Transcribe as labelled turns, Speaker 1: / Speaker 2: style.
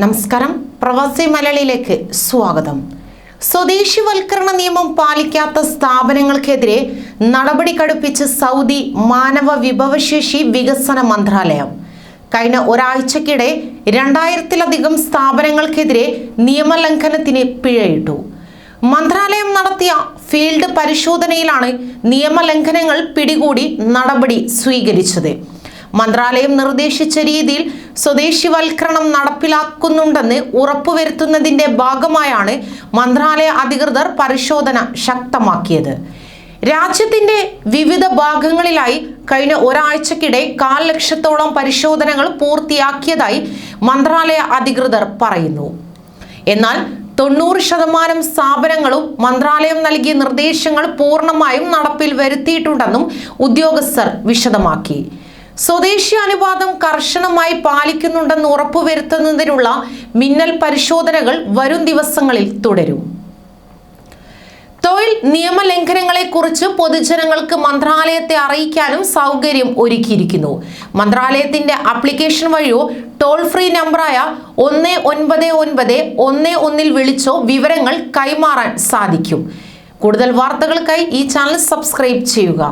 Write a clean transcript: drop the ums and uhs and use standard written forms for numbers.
Speaker 1: നമസ്കാരം, പ്രവാസി മലയാളിയിലേക്ക് സ്വാഗതം. സ്വദേശിവൽക്കരണ നിയമം പാലിക്കാത്ത സ്ഥാപനങ്ങൾക്കെതിരെ നടപടി കടുപ്പിച്ച് സൗദി മാനവ വിഭവശേഷി വികസന മന്ത്രാലയം. കഴിഞ്ഞ ഒരാഴ്ചക്കിടെ 2000-ലധികം സ്ഥാപനങ്ങൾക്കെതിരെ നിയമലംഘനത്തിന് പിഴയിട്ടു. മന്ത്രാലയം നടത്തിയ ഫീൽഡ് പരിശോധനയിലാണ് നിയമലംഘനങ്ങൾ പിടികൂടി നടപടി സ്വീകരിച്ചത്. മന്ത്രാലയം നിർദ്ദേശിച്ച രീതിയിൽ സ്വദേശിവൽക്കരണം നടപ്പിലാക്കുന്നുണ്ടെന്ന് ഉറപ്പുവരുത്തുന്നതിന്റെ ഭാഗമായാണ് മന്ത്രാലയ അധികൃതർ പരിശോധന ശക്തമാക്കിയത്. രാജ്യത്തിന്റെ വിവിധ ഭാഗങ്ങളിലായി കഴിഞ്ഞ ഒരാഴ്ചക്കിടെ 1.25 ലക്ഷത്തോളം പരിശോധനകൾ പൂർത്തിയാക്കിയതായി മന്ത്രാലയ അധികൃതർ പറയുന്നു. എന്നാൽ 90% സ്ഥാപനങ്ങളും മന്ത്രാലയം നൽകിയ നിർദ്ദേശങ്ങൾ പൂർണ്ണമായും നടപ്പിൽ വരുത്തിയിട്ടുണ്ടെന്നും ഉദ്യോഗസ്ഥർ വിശദമാക്കി. സ്വദേശി അനുപാതം കർശനമായി പാലിക്കുന്നുണ്ടെന്ന് ഉറപ്പുവരുത്തുന്നതിനുള്ള മിന്നൽ പരിശോധനകൾ വരും ദിവസങ്ങളിൽ തുടരും. തൊഴിൽ നിയമലംഘനങ്ങളെക്കുറിച്ച് പൊതുജനങ്ങൾക്ക് മന്ത്രാലയത്തെ അറിയിക്കാനും സൗകര്യം ഒരുക്കിയിരിക്കുന്നു. മന്ത്രാലയത്തിന്റെ ആപ്ലിക്കേഷൻ വഴിയോ ടോൾ ഫ്രീ നമ്പറായ 1991 വിളിച്ചോ വിവരങ്ങൾ കൈമാറാൻ സാധിക്കും. കൂടുതൽ വാർത്തകൾക്കായി ഈ ചാനൽ സബ്സ്ക്രൈബ് ചെയ്യുക.